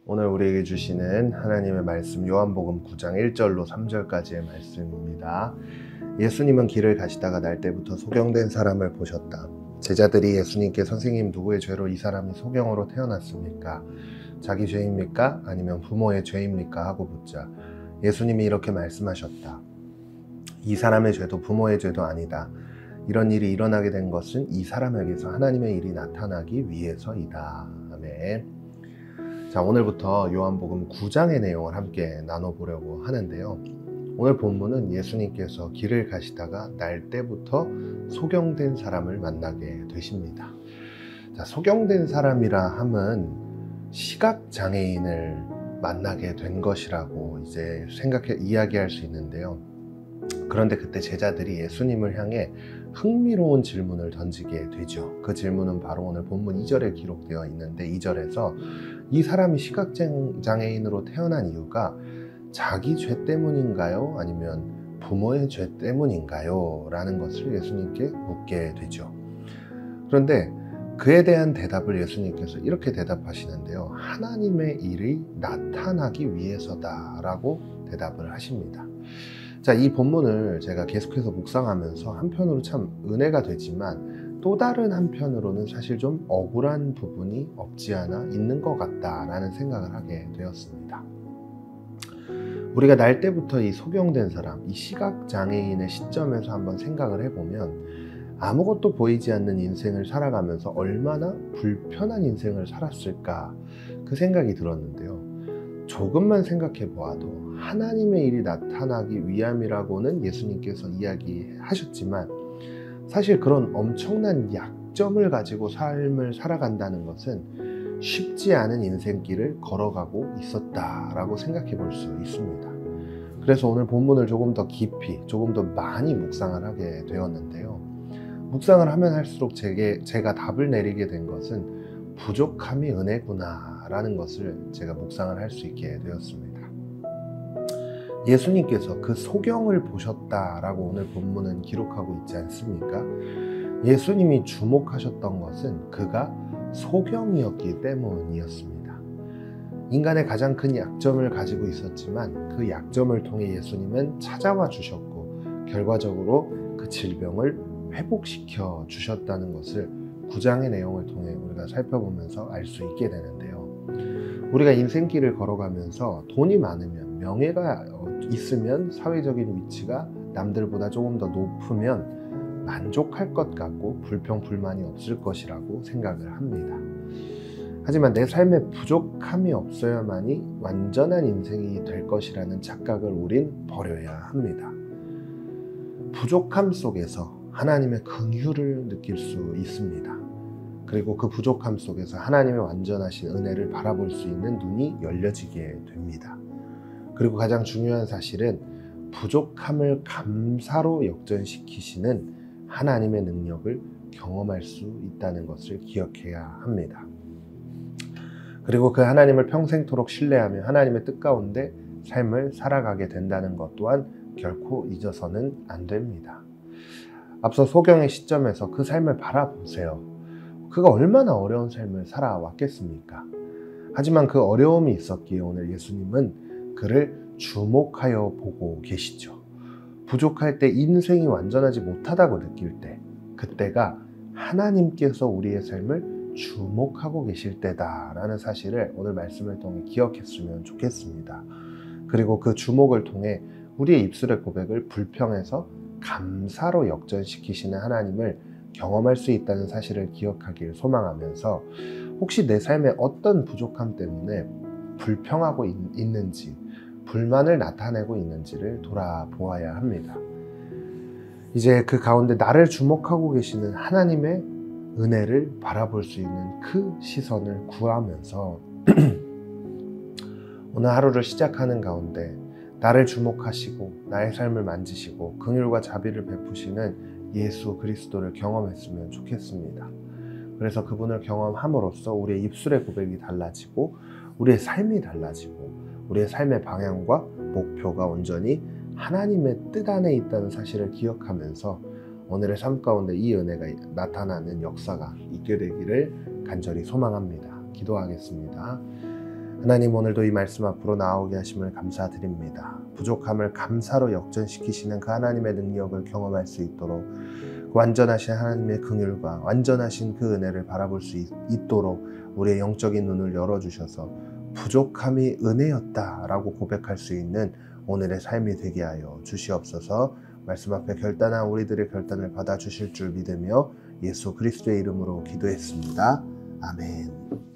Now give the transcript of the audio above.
오늘 우리에게 주시는 하나님의 말씀 요한복음 9장 1절로 3절까지의 말씀입니다. 예수님은 길을 가시다가 날 때부터 소경된 사람을 보셨다. 제자들이 예수님께 선생님, 누구의 죄로 이 사람이 소경으로 태어났습니까? 자기 죄입니까? 아니면 부모의 죄입니까? 하고 묻자 예수님이 이렇게 말씀하셨다. 이 사람의 죄도 부모의 죄도 아니다. 이런 일이 일어나게 된 것은 이 사람에게서 하나님의 일이 나타나기 위해서이다. 아멘. 자, 오늘부터 요한복음 9장의 내용을 함께 나눠보려고 하는데요. 오늘 본문은 예수님께서 길을 가시다가 날 때부터 소경된 사람을 만나게 되십니다. 자, 소경된 사람이라 함은 시각장애인을 만나게 된 것이라고 이제 이야기할 수 있는데요. 그런데 그때 제자들이 예수님을 향해 흥미로운 질문을 던지게 되죠. 그 질문은 바로 오늘 본문 2절에 기록되어 있는데, 2절에서 이 사람이 시각장애인으로 태어난 이유가 자기 죄 때문인가요? 아니면 부모의 죄 때문인가요? 라는 것을 예수님께 묻게 되죠. 그런데 그에 대한 대답을 예수님께서 이렇게 대답하시는데요. 하나님의 일이 나타나기 위해서다 라고 대답을 하십니다. 자, 이 본문을 제가 계속해서 묵상하면서 한편으로 참 은혜가 되지만 또 다른 한편으로는 사실 좀 억울한 부분이 없지 않아 있는 것 같다라는 생각을 하게 되었습니다. 우리가 날 때부터 이 소경된 사람, 이 시각장애인의 시점에서 한번 생각을 해보면 아무것도 보이지 않는 인생을 살아가면서 얼마나 불편한 인생을 살았을까, 그 생각이 들었는데요. 조금만 생각해 보아도 하나님의 일이 나타나기 위함이라고는 예수님께서 이야기하셨지만 사실 그런 엄청난 약점을 가지고 삶을 살아간다는 것은 쉽지 않은 인생길을 걸어가고 있었다라고 생각해 볼 수 있습니다. 그래서 오늘 본문을 조금 더 깊이, 조금 더 많이 묵상을 하게 되었는데요. 묵상을 하면 할수록 제가 답을 내리게 된 것은 부족함이 은혜구나 라는 것을 제가 묵상을 할 수 있게 되었습니다. 예수님께서 그 소경을 보셨다라고 오늘 본문은 기록하고 있지 않습니까? 예수님이 주목하셨던 것은 그가 소경이었기 때문이었습니다. 인간의 가장 큰 약점을 가지고 있었지만 그 약점을 통해 예수님은 찾아와 주셨고 결과적으로 그 질병을 회복시켜 주셨다는 것을 9장의 내용을 통해 우리가 살펴보면서 알 수 있게 되는데요. 우리가 인생길을 걸어가면서 돈이 많으면, 명예가 있으면, 사회적인 위치가 남들보다 조금 더 높으면 만족할 것 같고 불평불만이 없을 것이라고 생각을 합니다. 하지만 내 삶에 부족함이 없어야만이 완전한 인생이 될 것이라는 착각을 우린 버려야 합니다. 부족함 속에서 하나님의 긍휼을 느낄 수 있습니다. 그리고 그 부족함 속에서 하나님의 완전하신 은혜를 바라볼 수 있는 눈이 열려지게 됩니다. 그리고 가장 중요한 사실은 부족함을 감사로 역전시키시는 하나님의 능력을 경험할 수 있다는 것을 기억해야 합니다. 그리고 그 하나님을 평생토록 신뢰하며 하나님의 뜻 가운데 삶을 살아가게 된다는 것 또한 결코 잊어서는 안 됩니다. 앞서 소경의 시점에서 그 삶을 바라보세요. 그가 얼마나 어려운 삶을 살아왔겠습니까? 하지만 그 어려움이 있었기에 오늘 예수님은 그를 주목하여 보고 계시죠. 부족할 때, 인생이 완전하지 못하다고 느낄 때, 그때가 하나님께서 우리의 삶을 주목하고 계실 때다라는 사실을 오늘 말씀을 통해 기억했으면 좋겠습니다. 그리고 그 주목을 통해 우리의 입술의 고백을 불평해서 감사로 역전시키시는 하나님을 경험할 수 있다는 사실을 기억하길 소망하면서, 혹시 내 삶에 어떤 부족함 때문에 불평하고 있는지, 불만을 나타내고 있는지를 돌아보아야 합니다. 이제 그 가운데 나를 주목하고 계시는 하나님의 은혜를 바라볼 수 있는 그 시선을 구하면서 오늘 하루를 시작하는 가운데 나를 주목하시고 나의 삶을 만지시고 긍휼과 자비를 베푸시는 예수 그리스도를 경험했으면 좋겠습니다. 그래서 그분을 경험함으로써 우리의 입술의 고백이 달라지고 우리의 삶이 달라지고 우리의 삶의 방향과 목표가 온전히 하나님의 뜻 안에 있다는 사실을 기억하면서 오늘의 삶 가운데 이 은혜가 나타나는 역사가 있게 되기를 간절히 소망합니다. 기도하겠습니다. 하나님, 오늘도 이 말씀 앞으로 나오게 하심을 감사드립니다. 부족함을 감사로 역전시키시는 그 하나님의 능력을 경험할 수 있도록, 완전하신 하나님의 긍휼과 완전하신 그 은혜를 바라볼 수 있도록 우리의 영적인 눈을 열어주셔서 부족함이 은혜였다라고 고백할 수 있는 오늘의 삶이 되게 하여 주시옵소서. 말씀 앞에 결단한 우리들의 결단을 받아주실 줄 믿으며 예수 그리스도의 이름으로 기도했습니다. 아멘.